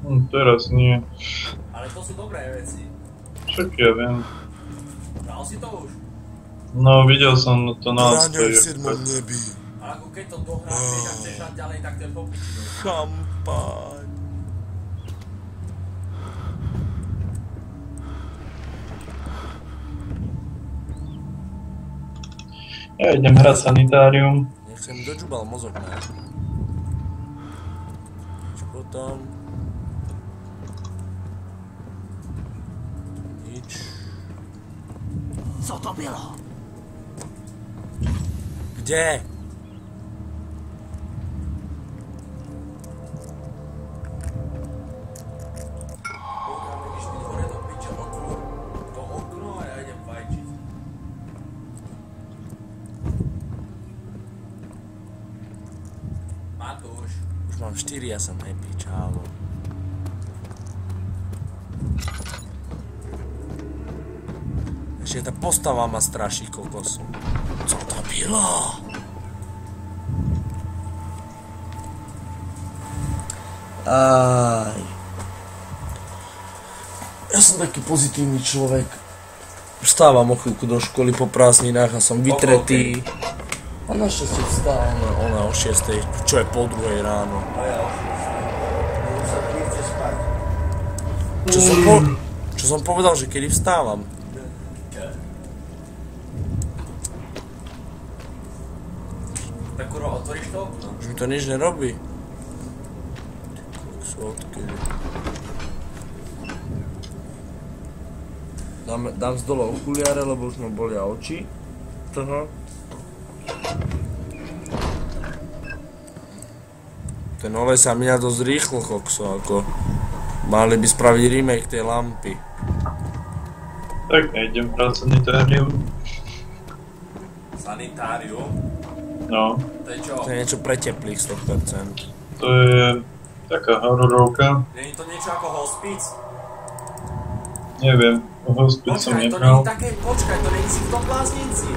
Teraz nie. Ale to sú dobré veci. Však ja viem. Dal si to už? No, videl som to na Ráňaj v 7. nebi. Ale ako keď to dohráš a chceš dať ďalej, tak to je popiči. Champaň. Ja idem hrať sanitárium. Nechcem dočubal mozog, ne? Čo potom? Nič. Co to bylo? Kde? Pokiaľ ideš byť hore do piče, otvor to okno a ja idem fajčiť. Matúš. Už mám 4, ja som happy, čávo. Ešte tá postava ma straší, kokos. Co to bylo? Aj. Ja som taký pozitívny človek. Vstávam o chvíľku do školy po prázdninách a som vytretý. A našťastie vstávam ona o 6, čo je po 2 ráno. A ja o 6. Už sa ty chceš spať. Čo som povedal, že kedy vstávam? Tak kurva, otvoríš to okno? Už mi to nič nerobí. Odkedy. Dám z dole okuliare, lebo už ma bolia oči. Toho. Ten olej sa míňa dosť rýchlo, kokso, ako mali by spraviť remake tej lampy. Tak nejdem hrať sanitárium. Sanitárium? No. To je čo? To je niečo pre teplých 100%. To je taká hororovka. Nie je to niečo ako hospic? Neviem, hospic som Počkaj, to nie nehral. je také, počkaj, to nie si v tom bláznici.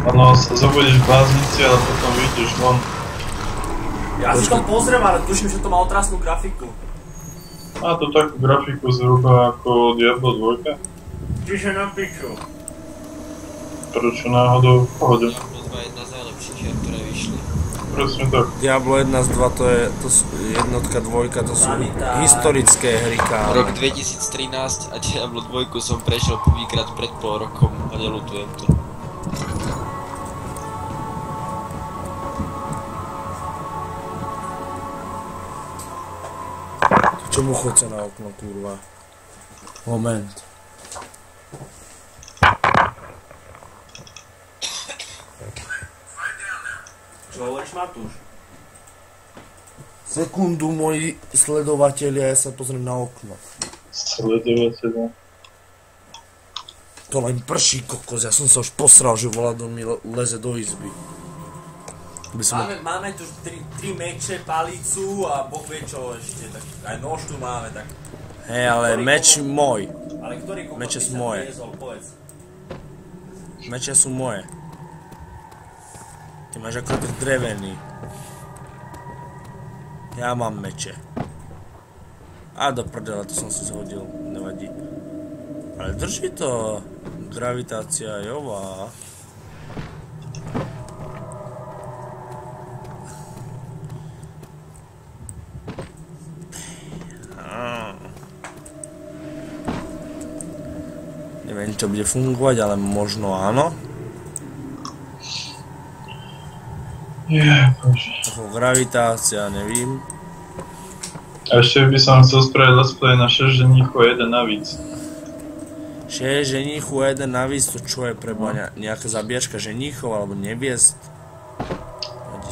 Ono sa zobudíš v bláznici, ale potom vyjdeš von. Ja si to pozriem, ale tuším, že to má otrasnú grafiku. Má to takú grafiku zhruba ako Diablo 2. Čiže na piču. Prečo náhodou v pohode. Diablo 2 je jedna z najlepších hier, ktoré vyšli. Presne tak. Diablo 1 z 2 to sú jednotka, dvojka, to sú historické hry, kámo. Rok 2013 a Diablo 2 som prešiel prvýkrát pred pol rokom a neľutujem to. Čomu chodce na okno, kurva? Moment. Čo hovoríš, Matúš? Sekundu, moji sledovatelia, ja sa pozriem na okno. Sledovateľa. To len prší, kokos, ja som sa už posral, že Vlado mi leze do izby. Máme tu 3 meče, palicu a boh vie čo ešte, tak aj nož tu máme, tak... Hej, ale meč môj. Ale ktorý kokos Meče by sú sa moje. priezol, povedz. Meče sú moje. Ty máš ako ten drevený. Ja mám meče. A do prdela, to som si zhodil, nevadí. Ale drží to. Gravitácia jová. Neviem, čo bude fungovať, ale možno áno. Bože. Ako gravitácia, nevím. A ešte by som chcel spraviť let's play na 6 ženíchov a 1 navíc. 6 ženíchu a 1 navíc, to čo je preboha, nejaká zabíjačka ženíchov alebo neviest?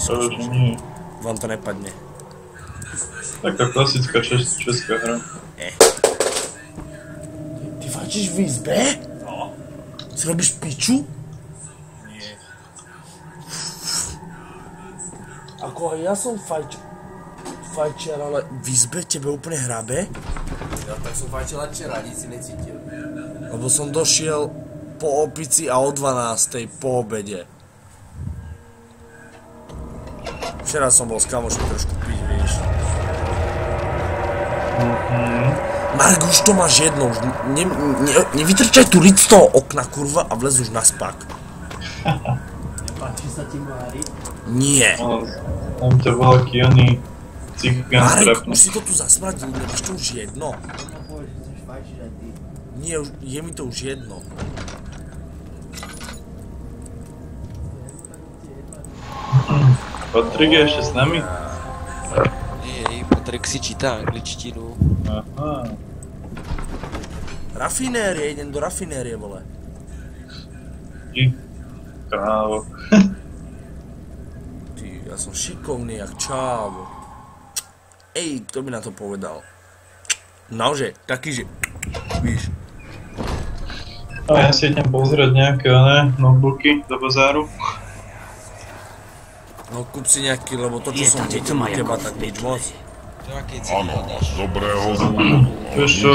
To už nie. Vám to nepadne. Taká klasická česká hra. Ty fajčíš v izbe? No? Si robíš piču? Nie. Ako aj ja som fajčiar, ale v izbe tebe úplne hrabe? Ja tak som fajčila včera, nic si necítil. Lebo som došiel po opici a o 12:00 po obede. Včera som bol s kamošom trošku piť, vieš. Marek, už to máš jedno, už nevytrčaj tu ric z toho okna, kurva, a vlez už na spák. Nepáči sa ti Mári? Nie. On to bol aký oný cigán Marek, strapný. už si to tu zasmradil, nemáš to už jedno. Ona povie, že chceš fajčiť aj ty. Nie, je mi to už jedno. Patrik je ešte s nami? Hej, Patrik si číta angličtinu. Aha. Rafinérie, idem do rafinérie, vole. Ty krávo. Ty, ja som šikovný jak čávo. Ej, kto by na to povedal? Nože, taký, že... Víš. A ja si idem pozrieť nejaké notebooky do bazáru. No kúp si nejaký, lebo to čo som videl u teba, tak nič moc. Do akej ceny ho dáš? Z dobrého dôvodu. Vieš čo,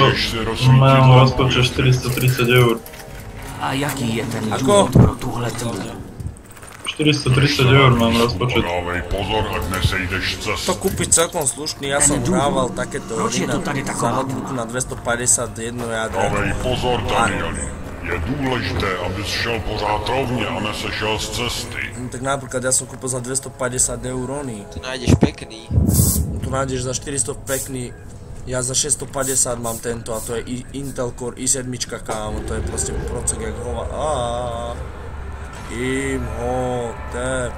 mám rozpočet 430 €. A jaký je ten Ako? důvod pro tuhle tmu? 430 € mám rozpočet. Dávej pozor, ak nesejdeš z To cesty. kúpiť celkom slušný, ja som hrával takéto Proč je hry to tady za taková notebooku na 251 jadra. Dávej pozor, Danieli. Je důležité, abys šel pořád rovně a nesešel z cesty. Tak napríklad ja som kúpil za 250 € oný. Tu nájdeš pekný. Tu nájdeš za 400 pekný, ja za 650 mám tento a to je Intel Core i7, kámo, to je proste procek jak hova. Imhotep,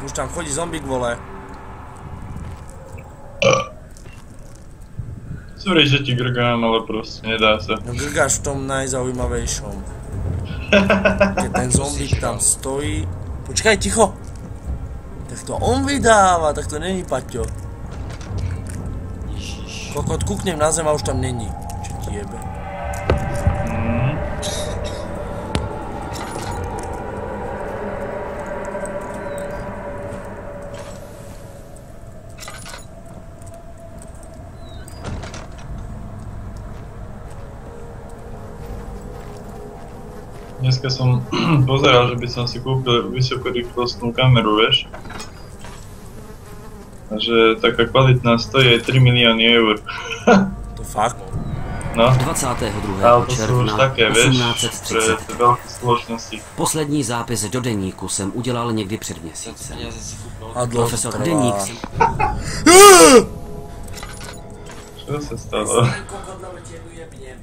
už tam chodí zombík, vole. Sorry, že ti grgám, ale proste nedá sa. No grgáš v tom najzaujímavejšom. Keď ten zombík tam stojí. Počkaj, ticho! Tak to on vydáva, tak to není Paťo. Ježiš. Kokot, kúknem na zem a už tam není. Čo ti jebe? Dneska som pozeral, že by som si kúpil vysokorýchlostnú kameru, vieš? A že taká kvalitná stojí aj 3 milióny €. To fakt? No, 22. ale to sú už června také, vieš, pre 1830. veľké spoločnosti. Poslední zápis do deníku jsem udělal někdy před Za měsícem. peniaze si kúpil. A dlho Profesor trvá. Deník jsem... Čo sa stalo? Kokot na vrtenu jebnem.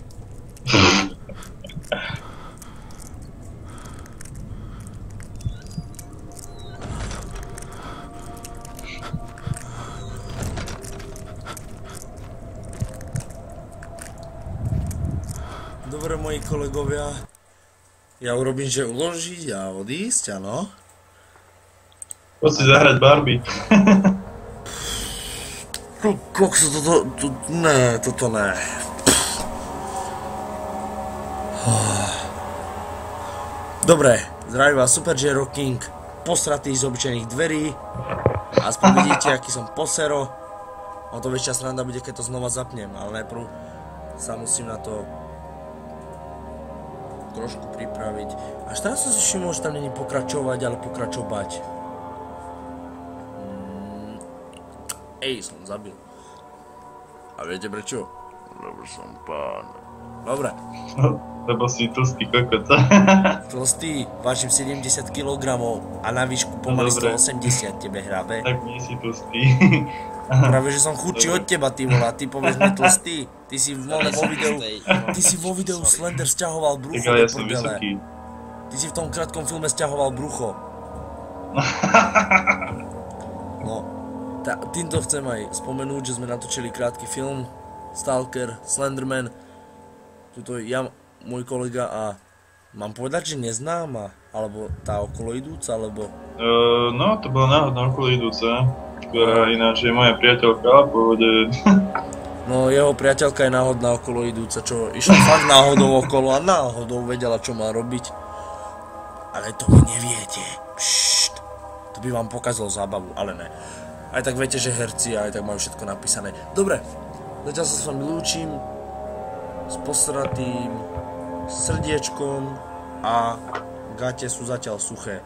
Dobre, moji kolegovia. Ja urobím, že uložiť a odísť, áno? Poď si zahrať Barbie. Kokso, toto ne. Dobre, zdravím vás Super Jero King, posratý z obyčajných dverí. Aspoň vidíte, aký som posero. O to väčšia sranda bude, keď to znova zapnem, ale najprv sa musím na to trošku pripraviť. Až teraz som si všimol, že tam není pokračovať, ale pokračovať. Som zabil. A viete prečo? Lebo som pán. Dobre. Lebo si tlstý kokot. Tlstý, vážim 70 kg a na výšku pomaly Dobre. 180 tebe hrabe. Tak nie si tlstý. Práve, že som chudší od teba, ty vole, a ty povieš mi tlstý. Ty si vo videu Slender sťahoval Tak brucho ale do ja som prdele. vysoký. Ty si v tom krátkom filme sťahoval brucho. No, týmto chcem aj spomenúť, že sme natočili krátky film Stalker, Slenderman. Tuto ja, môj kolega a mám povedať, že neznáma, alebo tá okoloidúca, alebo... No, to bola náhodná okoloidúca, ktorá ináč je moja priateľka a pôvode... No, jeho priateľka je náhodná okoloidúca, čo išla fakt náhodou okolo a náhodou vedela, čo má robiť. Ale to vy neviete. Pšt. To by vám pokazalo zábavu, ale ne. Aj tak viete, že herci aj tak majú všetko napísané. Dobre, zatiaľ sa s vami lúčim s posratým srdiečkom a gate sú zatiaľ suché.